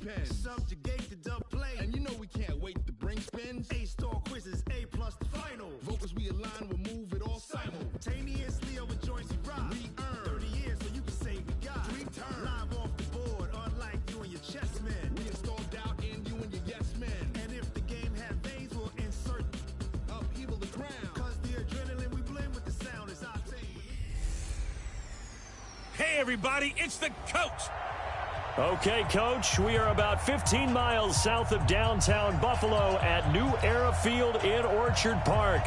pen. Subjugate the dub play. And you know we can't wait to bring spins. A-star quizzes, A+ the final. Vocals we align, we'll move it all simultaneously over joints we rock. We earn 30 years so you can say we got 3 turns. Live off the board, unlike you and your chess men. We install doubt in you and your yes men. And if the game had veins, we'll insert upheaval the ground. Cause the adrenaline we blend with the sound is our thing. Hey everybody, it's the coach. Okay, Coach, we are about 15 miles south of downtown Buffalo at New Era Field in Orchard Park.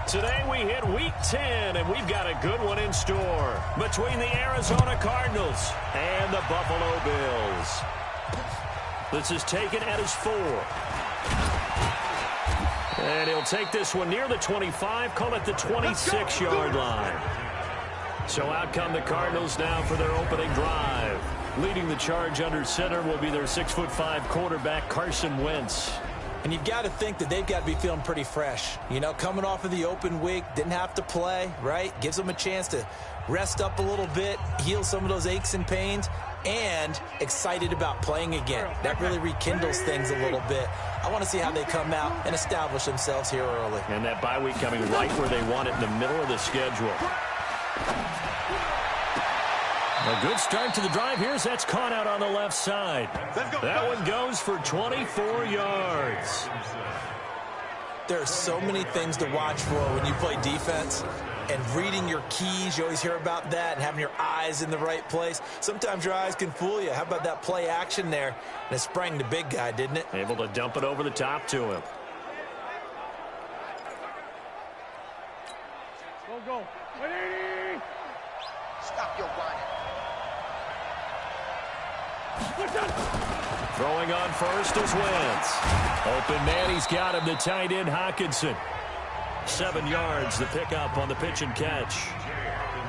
Today we hit Week 10, and we've got a good one in store between the Arizona Cardinals and the Buffalo Bills. This is taken at his 4. And he'll take this one near the 25, call it the 26-yard line. So out come the Cardinals now for their opening drive. Leading the charge under center will be their 6'5" quarterback, Carson Wentz. And you've got to think that they've got to be feeling pretty fresh. You know, coming off of the open week, didn't have to play, right? Gives them a chance to rest up a little bit, heal some of those aches and pains, and excited about playing again. That really rekindles things a little bit. I want to see how they come out and establish themselves here early. And that bye week coming right where they want it in the middle of the schedule. A good start to the drive here as that's caught out on the left side. That one goes for 24 yards. There are so many things to watch for when you play defense. And reading your keys, you always hear about that, and having your eyes in the right place. Sometimes your eyes can fool you. How about that play action there? And it sprang the big guy, didn't it? Able to dump it over the top to him. Go. Stop your whining. Throwing on first is Wentz. Open man, he's got him, the tight end Hockenson. 7 yards, the pickup on the pitch and catch.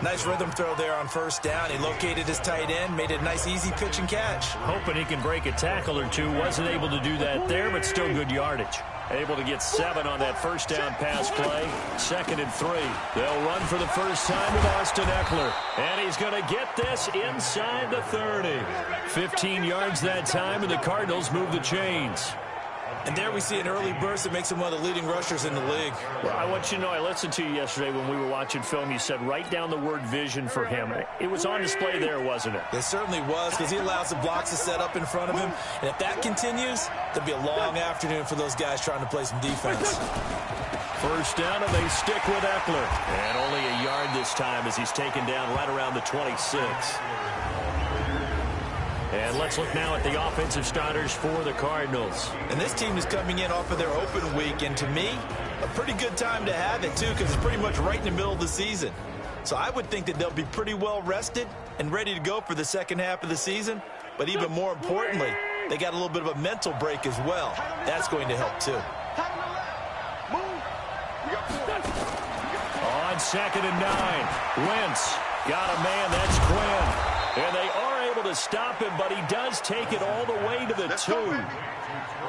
Nice rhythm throw there on first down. He located his tight end, made it a nice easy pitch and catch. Hoping he can break a tackle or two. Wasn't able to do that there, but still good yardage. Able to get 7 on that first down pass play. 2nd and 3. They'll run for the first time with Austin Eckler. And he's going to get this inside the 30. 15 yards that time, and the Cardinals move the chains. And there we see an early burst that makes him one of the leading rushers in the league. Well, I want you to know, I listened to you yesterday when we were watching film. You said write down the word vision for him. It was on display there, wasn't it? It certainly was, because he allows the blocks to set up in front of him. And if that continues, there'll be a long afternoon for those guys trying to play some defense. First down, and they stick with Eckler. And only a yard this time as he's taken down right around the 26. And let's look now at the offensive starters for the Cardinals. And this team is coming in off of their open week, and to me, a pretty good time to have it, too, because it's pretty much right in the middle of the season. So I would think that they'll be pretty well rested and ready to go for the second half of the season. But even more importantly, they got a little bit of a mental break as well. That's going to help, too. On 2nd and 9, Wentz got a man, that's Quinn. And they are able to stop him, but he does take it all the way to the 2.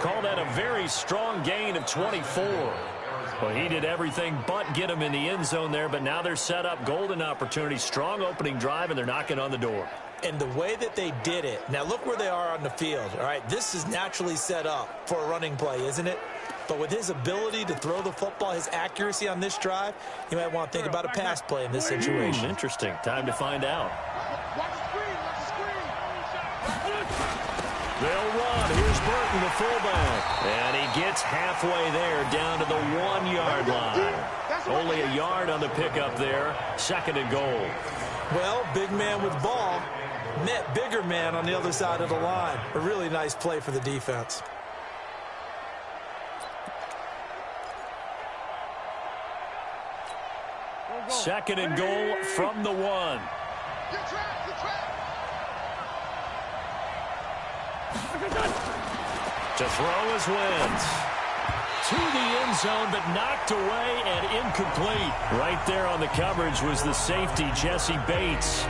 Call that a very strong gain of 24. Well, he did everything but get him in the end zone there, but now they're set up. Golden opportunity, strong opening drive, and they're knocking on the door. And the way that they did it, now look where they are on the field. All right, this is naturally set up for a running play, isn't it? But with his ability to throw the football, his accuracy on this drive, you might want to think about a pass play in this situation. Interesting. Time to find out. They'll run. Here's Burton, the fullback. And he gets halfway there down to the 1-yard line. Only a yard on the pickup there. 2nd and goal. Well, big man with ball met bigger man on the other side of the line. A really nice play for the defense. Second and goal from the 1. To throw is Wentz. To the end zone, but knocked away and incomplete. Right there on the coverage was the safety, Jesse Bates.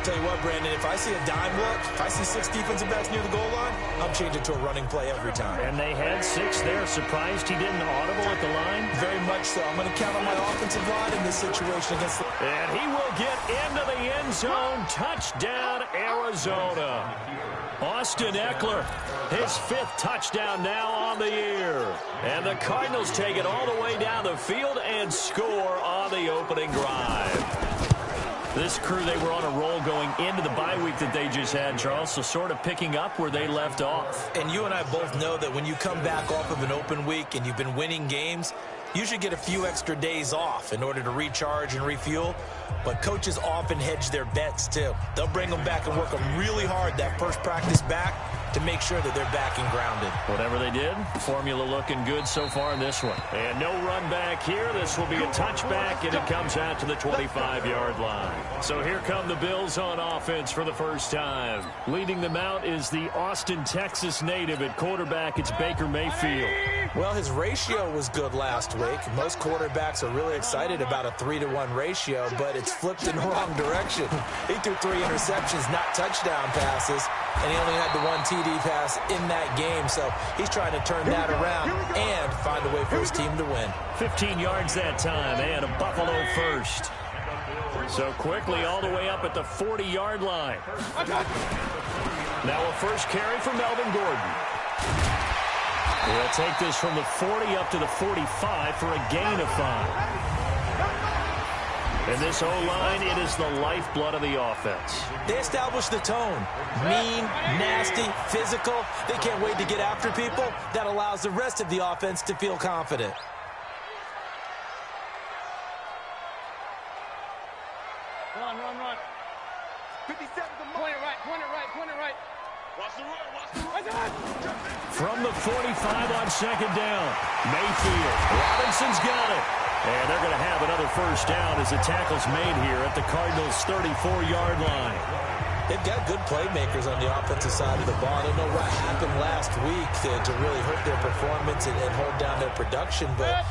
Tell you what, Brandon, if I see a dime look, if I see 6 defensive backs near the goal line, I'm changing to a running play every time. And they had 6 there. Surprised he didn't audible at the line? Very much so. I'm going to count on my offensive line in this situation against the... And he will get into the end zone. Touchdown, Arizona. Austin Eckler, his 5th touchdown now on the year. And the Cardinals take it all the way down the field and score on the opening drive. This crew, they were on a roll going into the bye week that they just had, Charles, so sort of picking up where they left off. And you and I both know that when you come back off of an open week and you've been winning games, you should get a few extra days off in order to recharge and refuel. But coaches often hedge their bets, too. They'll bring them back and work them really hard that first practice back to make sure that they're back and grounded. Whatever they did, formula looking good so far in this one. And no run back here. This will be a touchback, and it comes out to the 25-yard line. So here come the Bills on offense for the first time. Leading them out is the Austin, Texas native. At quarterback, it's Baker Mayfield. Well, his ratio was good last week. Most quarterbacks are really excited about a 3-to-1 ratio, but it's flipped in the wrong direction. He threw 3 interceptions, not touchdown passes, and he only had the 1 TD pass in that game, so he's trying to turn that around and find a way for his team to win. 15 yards that time, and a Buffalo first. So quickly all the way up at the 40-yard line. Now a first carry for Melvin Gordon. He'll take this from the 40 up to the 45 for a gain of 5. And this O-line, it is the lifeblood of the offense. They establish the tone. Mean, nasty, physical. They can't wait to get after people. That allows the rest of the offense to feel confident. Run. 57, point it right. Watch the run. From the 45 on second down, Mayfield. Robinson's got it. And they're going to have another first down as the tackle's made here at the Cardinals' 34-yard line. They've got good playmakers on the offensive side of the ball. I don't know what happened last week to really hurt their performance and hold down their production, but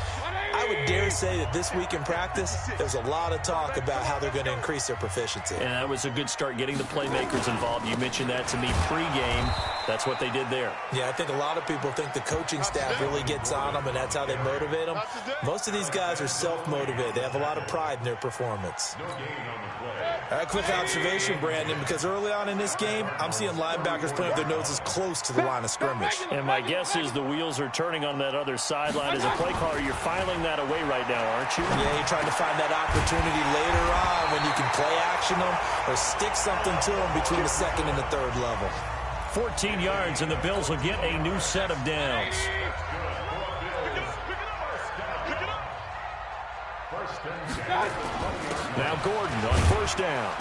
I would dare say that this week in practice, there's a lot of talk about how they're going to increase their proficiency. And that was a good start, getting the playmakers involved. You mentioned that to me pregame. That's what they did there. Yeah, I think a lot of people think the coaching staff really gets on them, and that's how they motivate them. Most of these guys are self-motivated. They have a lot of pride in their performance. All right, quick observation, Brandon, because early on in this game, I'm seeing linebackers playing with their noses close to the line of scrimmage. And my guess is the wheels are turning on that other sideline. As a play caller, you're filing that away right now, aren't you? Yeah, you're trying to find that opportunity later on when you can play action them or stick something to them between the second and the third level. 14 yards, and the Bills will get a new set of downs. Now Gordon on first down.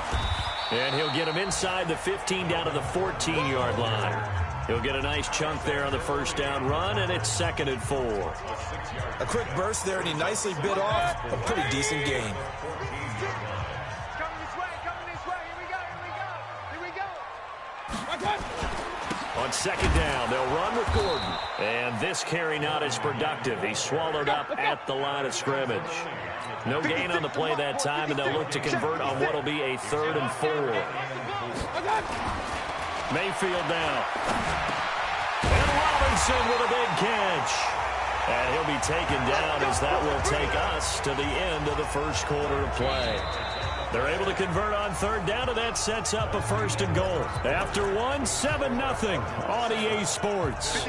And he'll get him inside the 15 down to the 14-yard line. He'll get a nice chunk there on the first down run, and it's 2nd and 4. A quick burst there, and he nicely bit off a pretty decent gain. On second down, they'll run with Gordon. And this carry not as productive. He's swallowed up at the line of scrimmage. No gain on the play that time, and they'll look to convert on what will be a 3rd and 4. Mayfield now. And Robinson with a big catch. And he'll be taken down as that will take us to the end of the first quarter of play. They're able to convert on 3rd down, and that sets up a 1st and goal. After 7-0 on EA Sports.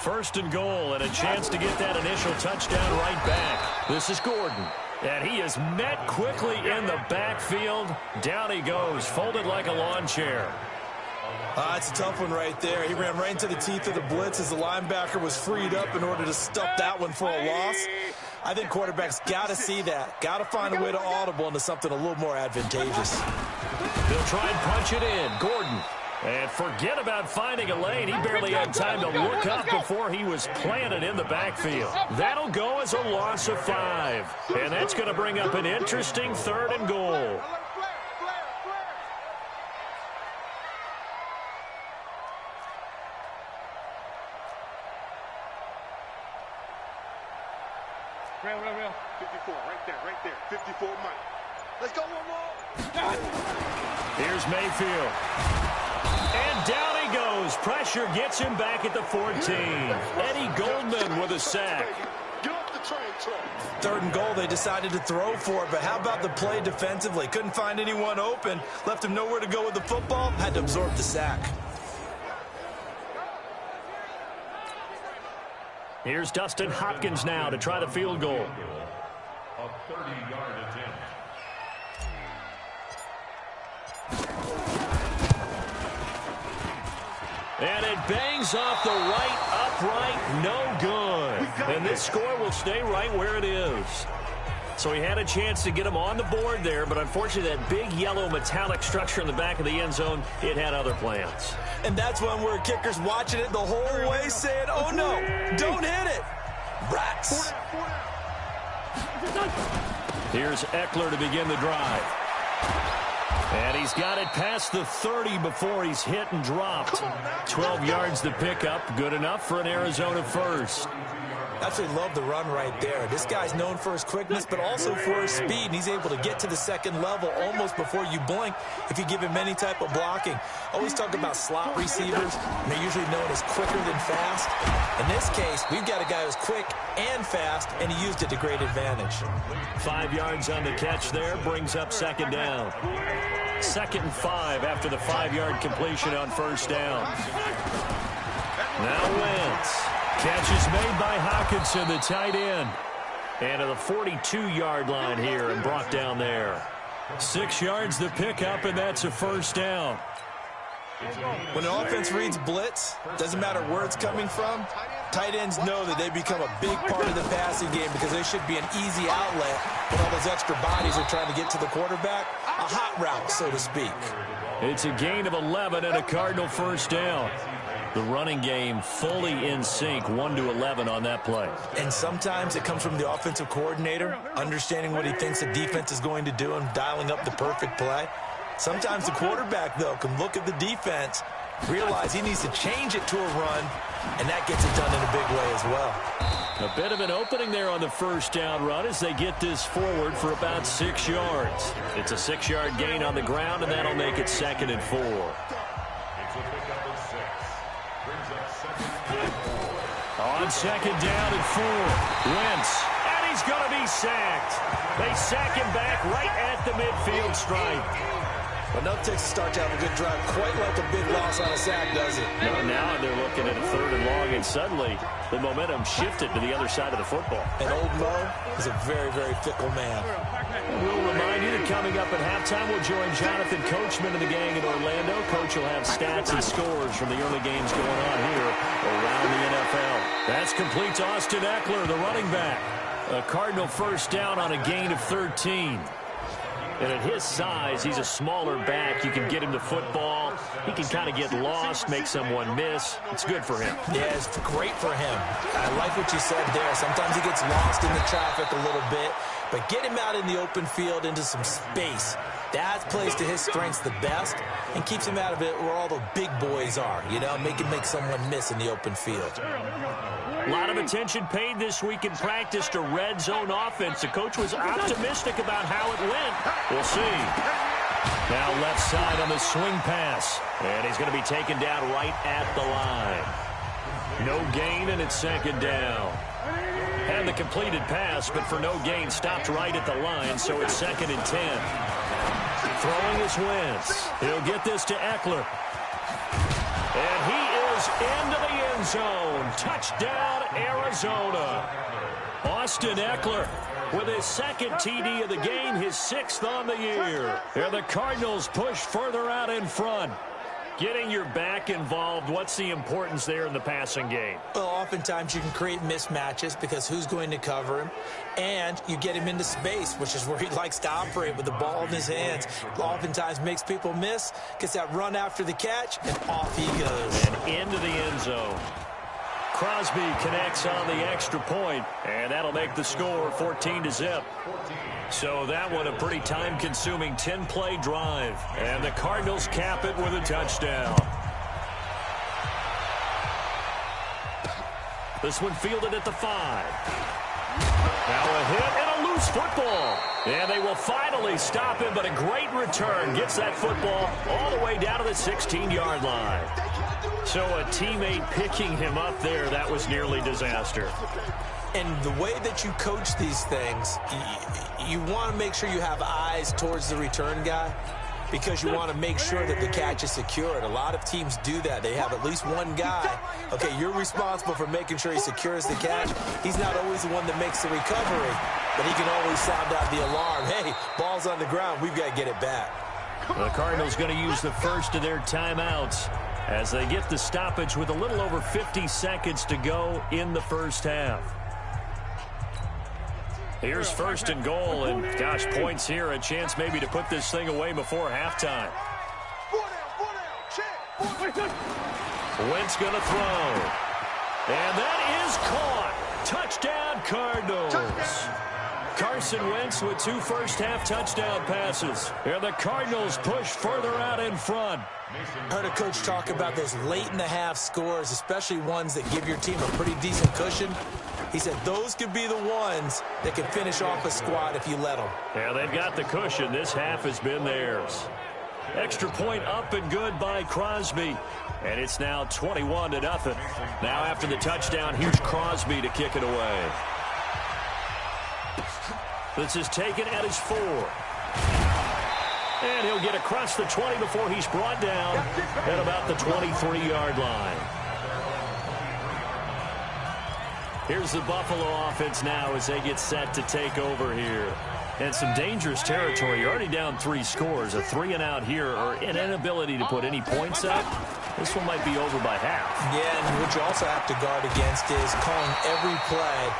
1st and goal, and a chance to get that initial touchdown right back. This is Gordon. And he is met quickly in the backfield. Down he goes, folded like a lawn chair. It's a tough one right there. He ran right into the teeth of the blitz as the linebacker was freed up in order to stuff that one for a loss. I think quarterbacks got to see that. Got to find a way to audible into something a little more advantageous. They'll try and punch it in. Gordon. And forget about finding a lane. He barely had time to look up before he was planted in the backfield. That'll go as a loss of 5. And that's going to bring up an interesting 3rd and goal. Real. 54, right there. 54, Mike. Let's go one more. Here's Mayfield. And down he goes. Pressure gets him back at the 14. Eddie Goldman with a sack. Get off the Third and goal, they decided to throw for it, but how about the play defensively? Couldn't find anyone open, left him nowhere to go with the football, had to absorb the sack. Here's Dustin Hopkins now to try the field goal. A 30-yard attempt. And it bangs off the right upright, no good. And this score will stay right where it is. So he had a chance to get him on the board there, but unfortunately that big yellow metallic structure in the back of the end zone, it had other plans. And that's when we're kickers watching it the whole way saying, oh no, don't hit it. Rats. Here's Eckler to begin the drive. And he's got it past the 30 before he's hit and dropped. 12 yards the pickup, good enough for an Arizona first. Absolutely love the run right there. This guy's known for his quickness, but also for his speed. And he's able to get to the second level almost before you blink if you give him any type of blocking. Always talk about slot receivers. They're usually known as quicker than fast. In this case, we've got a guy who's quick and fast, and he used it to great advantage. 5 yards on the catch there, brings up second down. 2nd and 5 after the 5-yard completion on first down. Now Wentz. Catch is made by Hockenson, the tight end. And to the 42-yard line here and brought down there. 6 yards the pickup, and that's a first down. When an offense reads blitz, doesn't matter where it's coming from, tight ends know that they become a big part of the passing game because they should be an easy outlet when all those extra bodies are trying to get to the quarterback. A hot route, so to speak. It's a gain of 11 and a Cardinal first down. The running game fully in sync, 1-11 on that play. And sometimes it comes from the offensive coordinator, understanding what he thinks the defense is going to do and dialing up the perfect play. Sometimes the quarterback, though, can look at the defense, realize he needs to change it to a run, and that gets it done in a big way as well. A bit of an opening there on the first down run as they get this forward for about 6 yards. It's a 6-yard gain on the ground, and that'll make it 2nd and 4. On 2nd down and 4, Wentz, and he's going to be sacked. They sack him back right at the midfield stripe. Enough takes to start to have a good drive, quite like a big loss on a sack, does it? No, now they're looking at a 3rd and long, and suddenly the momentum shifted to the other side of the football. And old Mo is a very, very fickle man. We'll remind you that coming up at halftime, we'll join Jonathan Coachman and the gang in Orlando. Coach will have stats and scores from the early games going on here around the NFL. That's complete to Austin Eckler, the running back. A Cardinal first down on a gain of 13. And at his size, he's a smaller back. You can get him the football. He can kind of get lost, make someone miss. It's good for him. Yeah, it's great for him. I like what you said there. Sometimes he gets lost in the traffic a little bit, but get him out in the open field into some space. That plays to his strengths the best and keeps him out of it where all the big boys are, you know, make someone miss in the open field. A lot of attention paid this week in practice to red zone offense. The coach was optimistic about how it went. We'll see. Now left side on the swing pass. And he's going to be taken down right at the line. No gain, and it's 2nd down. Had the completed pass, but for no gain, stopped right at the line, so it's 2nd and 10. Throwing his Wentz. He'll get this to Eckler. And he is into the end zone. Touchdown, Arizona. Austin Eckler with his 2nd TD of the game, his 6th on the year. And the Cardinals push further out in front. Getting your back involved, what's the importance there in the passing game? Well, oftentimes you can create mismatches because who's going to cover him? And you get him into space, which is where he likes to operate with the ball in his hands. Oftentimes makes people miss, gets that run after the catch, and off he goes. And into the end zone. Crosby connects on the extra point, and that'll make the score 14-0. So that one a pretty time-consuming 10-play drive. And the Cardinals cap it with a touchdown. This one fielded at the 5. Now a hit and a loose football. And they will finally stop him, but a great return gets that football all the way down to the 16-yard line. So a teammate picking him up there, that was nearly disaster. And the way that you coach these things, you want to make sure you have eyes towards the return guy because you want to make sure that the catch is secured. A lot of teams do that. They have at least one guy. Okay, you're responsible for making sure he secures the catch. He's not always the one that makes the recovery, but he can always sound out the alarm. Hey, ball's on the ground. We've got to get it back. The Cardinals going to use the first of their timeouts as they get the stoppage with a little over 50 seconds to go in the first half. Here's first and goal, and gosh, points here, a chance maybe to put this thing away before halftime. Wentz going to throw. And that is caught. Touchdown, Cardinals. Carson Wentz with 2 first-half touchdown passes. And the Cardinals push further out in front. I heard a coach talk about those late-in-the-half scores, especially ones that give your team a pretty decent cushion. He said those could be the ones that can finish off a squad if you let them. Yeah, they've got the cushion. This half has been theirs. Extra point up and good by Crosby. And it's now 21-0. Now after the touchdown, here's Crosby to kick it away. This is taken at his 4. And he'll get across the 20 before he's brought down at about the 23-yard line. Here's the Buffalo offense now as they get set to take over here. And some dangerous territory. You're already down 3 scores. A 3-and-out here or an inability to put any points up. This one might be over by half. Yeah, and what you also have to guard against is calling every play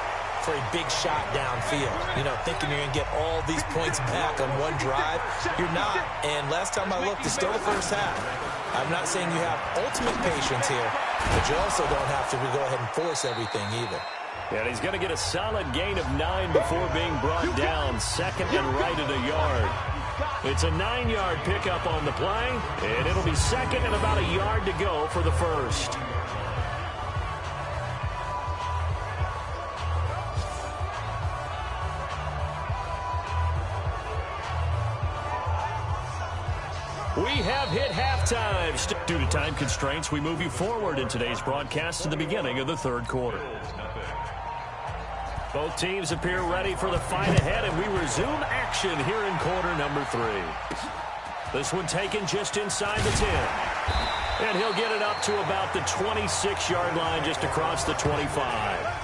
for a big shot downfield. You know, thinking you're going to get all these points back on one drive. You're not. And last time I looked, it's still the first half. I'm not saying you have ultimate patience here, but you also don't have to go ahead and force everything either. And he's going to get a solid gain of 9 before being brought down. Second and right at a yard. It's a 9-yard pickup on the play, and it'll be second and about a yard to go for the first. We have hit halftime. Due to time constraints, we move you forward in today's broadcast to the beginning of the third quarter. Both teams appear ready for the fight ahead, and we resume action here in quarter number 3. This one taken just inside the 10. And he'll get it up to about the 26-yard line, just across the 25.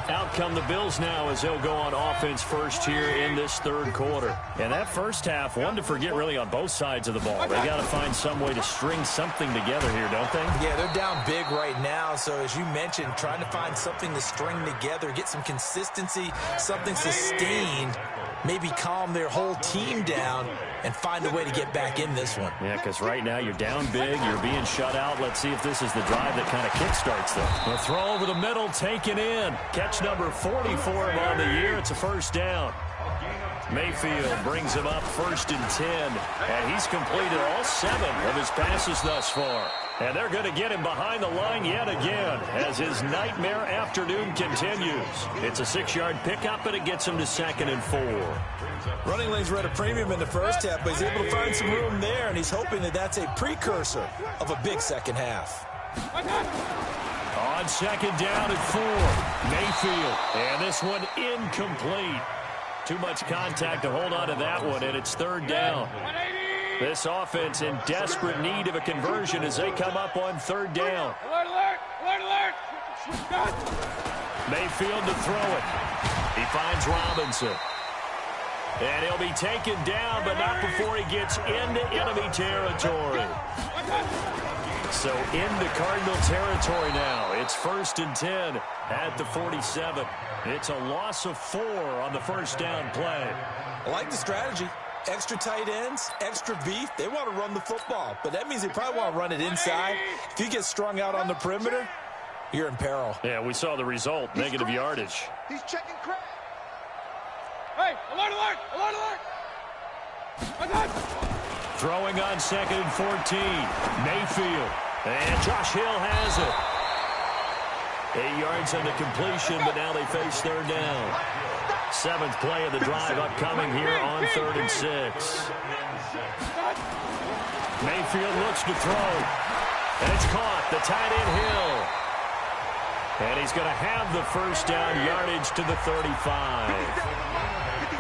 Out come the Bills now as they'll go on offense first here in this third quarter. And that first half, one to forget really on both sides of the ball. They got to find some way to string something together here, don't they? Yeah, they're down big right now. So as you mentioned, trying to find something to string together, get some consistency, something sustained, maybe calm their whole team down and find a way to get back in this one. Yeah, because right now you're down big, you're being shut out. Let's see if this is the drive that kind of kickstarts them. The throw over the middle, taken in. Catch number 40 for him on the year. It's a first down. Mayfield brings him up first and 10, and he's completed all 7 of his passes thus far. And they're going to get him behind the line yet again as his nightmare afternoon continues. It's a 6-yard pickup, and it gets him to second and 4. Running lanes were at a premium in the first half, but he's able to find some room there, and he's hoping that that's a precursor of a big second half. On second down at 4, Mayfield. And this one incomplete. Too much contact to hold on to that one, and it's third down. This offense in desperate need of a conversion as they come up on third down. Alert, alert, alert, alert. Mayfield to throw it. He finds Robinson. And he'll be taken down, but not before he gets into enemy territory. So into Cardinal territory now. It's first and 10 at the 47. It's a loss of 4 on the first down play. I like the strategy. Extra tight ends, extra beef. They want to run the football, but that means they probably want to run it inside. If you get strung out on the perimeter, you're in peril. Yeah, we saw the result, negative yardage. He's checking crack. Hey, alert, alert, alert, alert. Throwing on second and 14. Mayfield. And Josh Hill has it. 8 yards on the completion, but now they face third down. 7th play of the drive upcoming here on 3rd and 6. Mayfield looks to throw. And it's caught. The tight end Hill. And he's going to have the first down, yardage to the 35.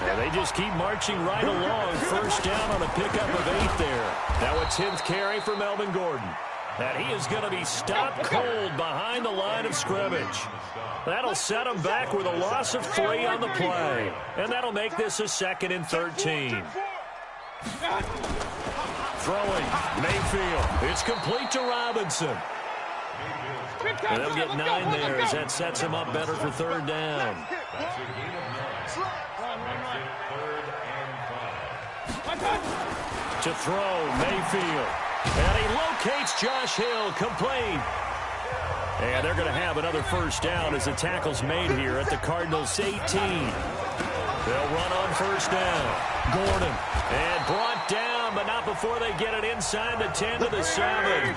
And they just keep marching right along. First down on a pickup of 8 there. Now a 10th carry for Melvin Gordon. And he is going to be stopped cold behind the line of scrimmage. That'll set him back with a loss of 3 on the play. And that'll make this a 2nd and 13. Throwing, Mayfield. It's complete to Robinson. And they'll get 9 there as that sets him up better for 3rd down. That's a gain of 9. Makes it 3rd and 5. To throw, Mayfield. And he locates Josh Hill, complete. And they're going to have another first down as the tackle's made here at the Cardinals' 18. They'll run on first down. Gordon. And brought down, but not before they get it inside the 10 to the 7.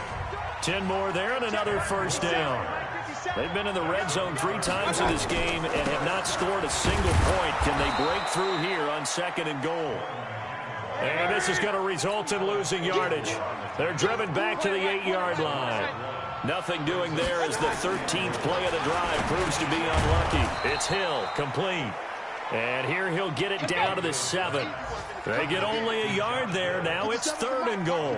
10 more there and another first down. They've been in the red zone 3 times in this game and have not scored a single point. Can they break through here on 2nd and goal? And this is going to result in losing yardage. They're driven back to the 8-yard line. Nothing doing there as the 13th play of the drive proves to be unlucky. It's Hill, complete. And here he'll get it down to the 7. They get only a yard there. Now it's 3rd and goal.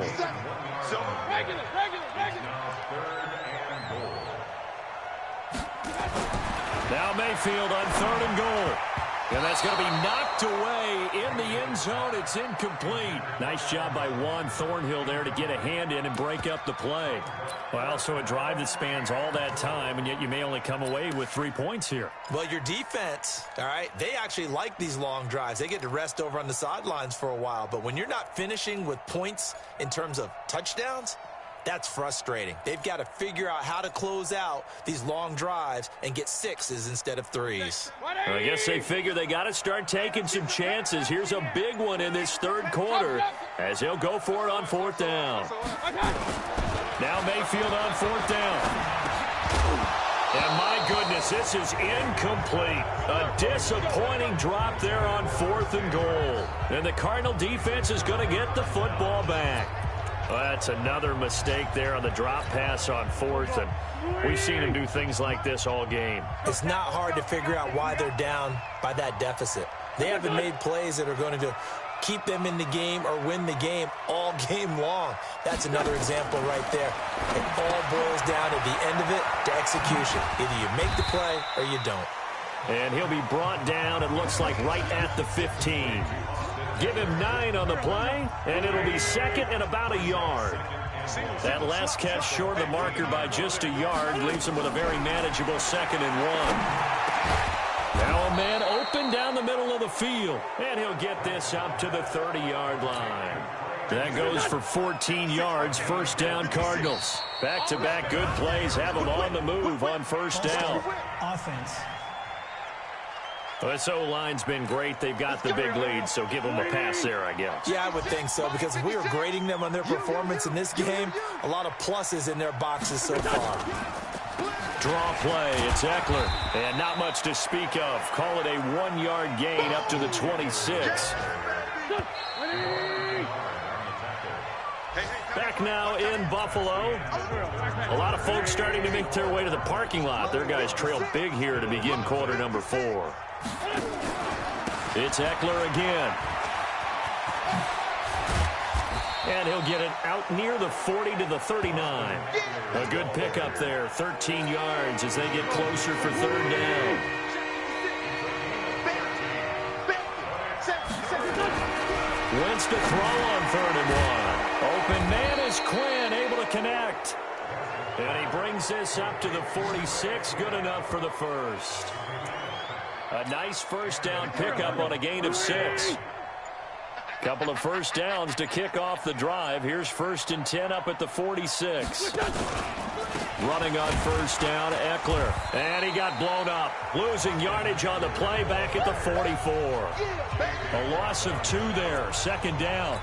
Now Mayfield on 3rd and goal. And that's going to be knocked away in the end zone. It's incomplete. Nice job by Juan Thornhill there to get a hand in and break up the play. Well, so a drive that spans all that time, and yet you may only come away with 3 points here. Well, your defense, all right, they actually like these long drives. They get to rest over on the sidelines for a while. But when you're not finishing with points in terms of touchdowns, that's frustrating. They've got to figure out how to close out these long drives and get 6s instead of 3s. Well, I guess they figure they got to start taking some chances. Here's a big one in this 3rd quarter as he'll go for it on 4th down. Now Mayfield on 4th down. And my goodness, this is incomplete. A disappointing drop there on 4th and goal. And the Cardinal defense is going to get the football back. Well, that's another mistake there on the drop pass on 4th, and we've seen him do things like this all game. It's not hard to figure out why they're down by that deficit. They haven't made plays that are going to keep them in the game or win the game all game long. That's another example right there. It all boils down at the end of it to execution. Either you make the play or you don't. And he'll be brought down, it looks like, right at the 15. Give him 9 on the play, and it'll be 2nd and about a yard. That last catch short of the marker by just a yard leaves him with a very manageable 2nd and 1. Now a man open down the middle of the field, and he'll get this up to the 30-yard line. That goes for 14 yards, first down Cardinals. Back-to-back good plays have them on the move on first down. Offense. This O-line's been great. They've got the big lead, so give them a pass there, I guess. Yeah, I would think so, because if we were grading them on their performance in this game, a lot of pluses in their boxes so far. Draw play, it's Eckler, and not much to speak of. Call it a 1-yard gain up to the 26. Back now in Buffalo. A lot of folks starting to make their way to the parking lot. Their guys trail big here to begin quarter number 4. It's Eckler again. And he'll get it out near the 40 to the 39. A good pickup there, 13 yards as they get closer for 3rd down. Wentz to throw on 3rd and 1. Open man is Quinn, able to connect. And he brings this up to the 46, good enough for the first. A nice first down pickup on a gain of 6. Couple of first downs to kick off the drive. Here's 1st and 10 up at the 46. Running on first down, Eckler. And he got blown up. Losing yardage on the play back at the 44. A loss of 2 there. 2nd down.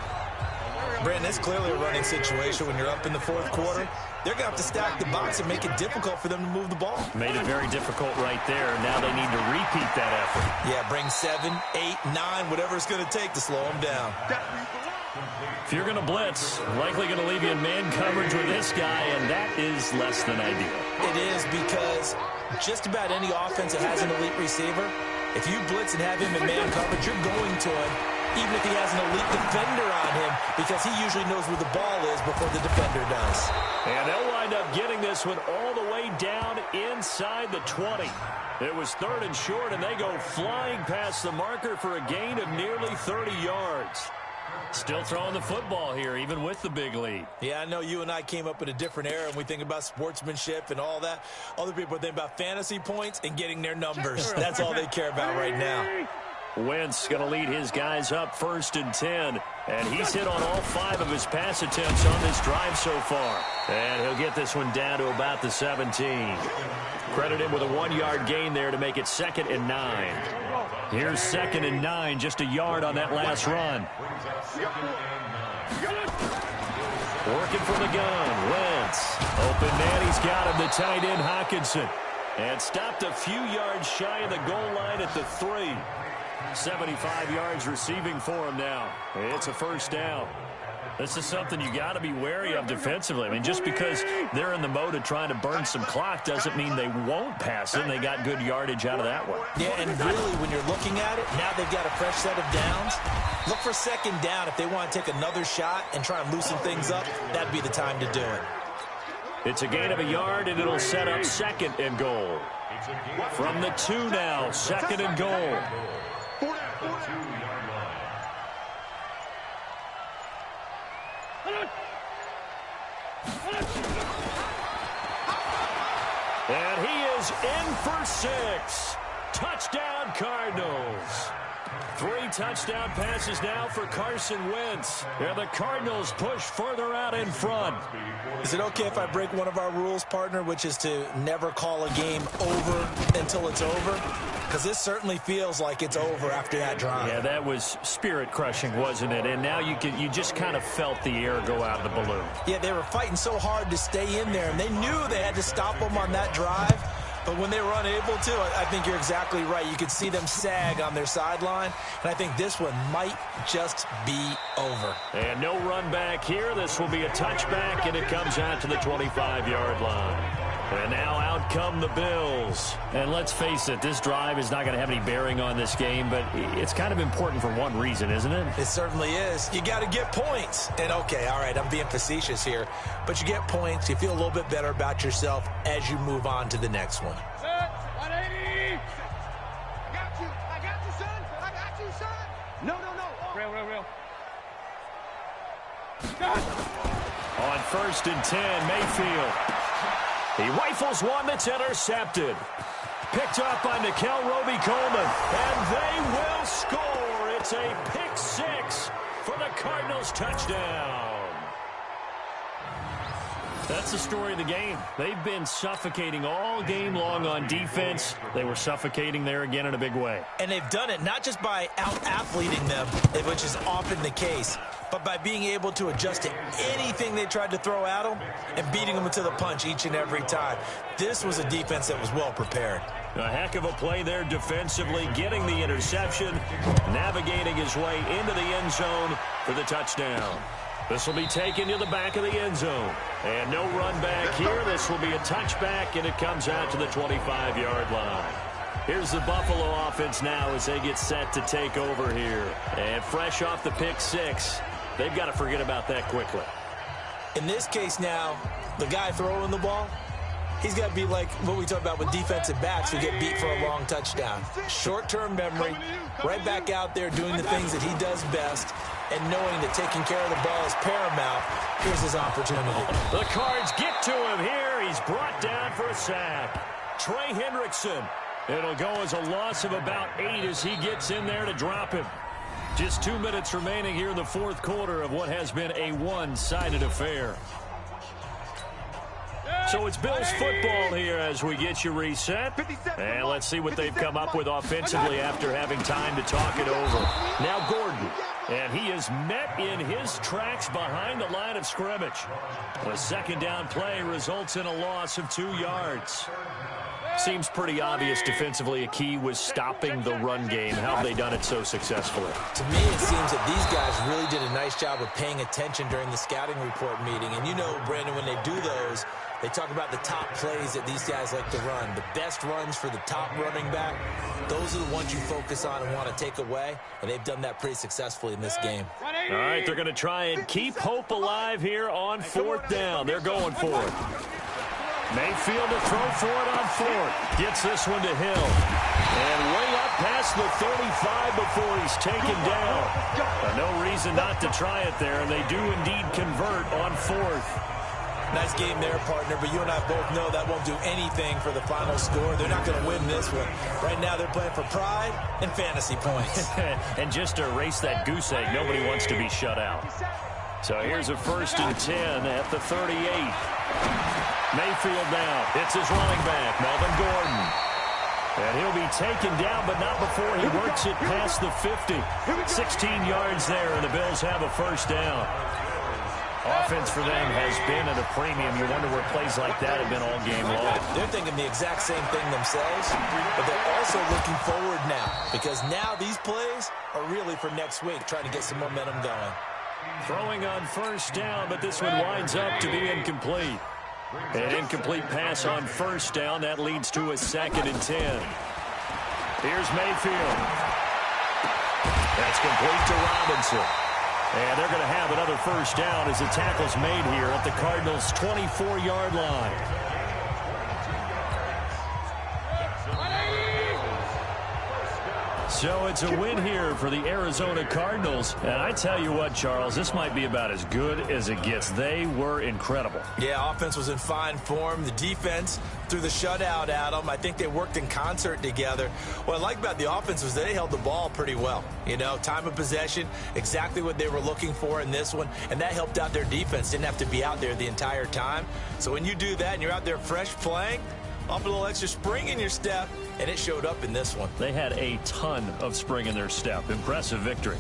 Brandon, it's clearly a running situation when you're up in the 4th quarter. They're going to have to stack the box and make it difficult for them to move the ball. Made it very difficult right there. Now they need to repeat that effort. Yeah, bring 7, 8, 9, whatever it's going to take to slow them down. If you're going to blitz, likely going to leave you in man coverage with this guy, and that is less than ideal. It is, because just about any offense that has an elite receiver, if you blitz and have him in man coverage, you're going to him, even if he has an elite defender on him, because he usually knows where the ball is before the defender does. And they'll wind up getting this one all the way down inside the 20. It was 3rd and short, and they go flying past the marker for a gain of nearly 30 yards. Still throwing the football here, even with the big lead. Yeah, I know you and I came up in a different era, and we think about sportsmanship and all that. Other people think about fantasy points and getting their numbers. That's all they care about right now. Wentz going to lead his guys up 1st and 10. And he's hit on all 5 of his pass attempts on this drive so far. And he'll get this one down to about the 17. Credit him with a 1-yard gain there to make it 2nd and 9. Here's 2nd and 9, just a yard on that last run. Working from the gun, Wentz. Open man, he's got him, the tight end Hockenson. And stopped a few yards shy of the goal line at the 3. 75 yards receiving for him now. It's a 1st down. This is something you got to be wary of defensively. I mean, just because they're in the mode of trying to burn some clock doesn't mean they won't pass it. And they got good yardage out of that one. Yeah, and really, when you're looking at it, now they've got a fresh set of downs. Look for 2nd down. If they want to take another shot and try and loosen things up, that'd be the time to do it. It's a gain of a yard, and it'll set up 2nd and goal. From the 2 now, 2nd and goal. And he is in for 6. Touchdown, Cardinals. 3 touchdown passes now for Carson Wentz. And the Cardinals push further out in front. Is it okay if I break one of our rules, partner, which is to never call a game over until it's over? Because this certainly feels like it's over after that drive. Yeah, that was spirit-crushing, wasn't it? And now you just kind of felt the air go out of the balloon. Yeah, they were fighting so hard to stay in there, and they knew they had to stop them on that drive. But when they were unable to, I think you're exactly right. You could see them sag on their sideline, and I think this one might just be over. And no run back here. This will be a touchback, and it comes out to the 25-yard line. And now out come the Bills. And let's face it, this drive is not going to have any bearing on this game, but it's kind of important for one reason, isn't it? It certainly is. You got to get points. And, okay, all right, I'm being facetious here, but you get points. You feel a little bit better about yourself as you move on to the next one. Set, 180. I got you, son. I got you, son. No. Real. On 1st and 10, Mayfield. He rifles one that's intercepted. Picked up by Nickel Roby-Coleman. And they will score. It's a pick 6 for the Cardinals touchdown. That's the story of the game. They've been suffocating all game long on defense. They were suffocating there again in a big way. And they've done it not just by out-athleting them, which is often the case, but by being able to adjust to anything they tried to throw at them and beating them to the punch each and every time. This was a defense that was well prepared. A heck of a play there defensively, getting the interception, navigating his way into the end zone for the touchdown. This will be taken to the back of the end zone. And no run back here. This will be a touchback, and it comes out to the 25-yard line. Here's the Buffalo offense now as they get set to take over here. And fresh off the pick 6, they've got to forget about that quickly. In this case now, the guy throwing the ball, he's got to be like what we talk about with defensive backs who get beat for a long touchdown. Short-term memory, right back out there doing the things that he does best, and knowing that taking care of the ball is paramount. Here's his opportunity. The Cards get to him here. He's brought down for a sack. Trey Hendrickson. It'll go as a loss of about 8 as he gets in there to drop him. Just 2 minutes remaining here in the 4th quarter of what has been a one-sided affair. So it's Bills football here as we get you reset. And let's see what they've come up with offensively after having time to talk it over. Now Gordon. And he is met in his tracks behind the line of scrimmage. The 2nd down play results in a loss of 2 yards. Seems pretty obvious defensively. A key was stopping the run game. How have they done it so successfully? To me, it seems that these guys really did a nice job of paying attention during the scouting report meeting. And you know, Brandon, when they do those, they talk about the top plays that these guys like to run. The best runs for the top running back, those are the ones you focus on and want to take away. And they've done that pretty successfully in this game. All right, they're going to try and keep hope alive here on 4th down. They're going for it. Mayfield to throw for it on 4th. Gets this one to Hill. And way up past the 35 before he's taken down. No reason not to try it there, and they do indeed convert on 4th. Nice game there, partner, but you and I both know that won't do anything for the final score. They're not going to win this one. Right now, they're playing for pride and fantasy points. And just to erase that goose egg, nobody wants to be shut out. So here's a 1st and 10 at the 38. Mayfield now. It's his running back, Melvin Gordon. And he'll be taken down, but not before he works it past the 50. 16 yards there, and the Bills have a 1st down. Offense for them has been at a premium. You wonder where plays like that have been all game long. They're thinking the exact same thing themselves, but they're also looking forward now, because now these plays are really for next week, trying to get some momentum going. Throwing on 1st down, but this one winds up to be incomplete. An incomplete pass on 1st down. That leads to a 2nd and 10. Here's Mayfield. That's complete to Robinson. And they're going to have another 1st down as the tackle's made here at the Cardinals' 24-yard line. So it's a win here for the Arizona Cardinals. And I tell you what, Charles, this might be about as good as it gets. They were incredible. Yeah, offense was in fine form. The defense threw the shutout at them. I think they worked in concert together. What I like about the offense was they held the ball pretty well. You know, time of possession, exactly what they were looking for in this one. And that helped out their defense. Didn't have to be out there the entire time. So when you do that and you're out there fresh playing, off a little extra spring in your step, and it showed up in this one. They had a ton of spring in their step. Impressive victory.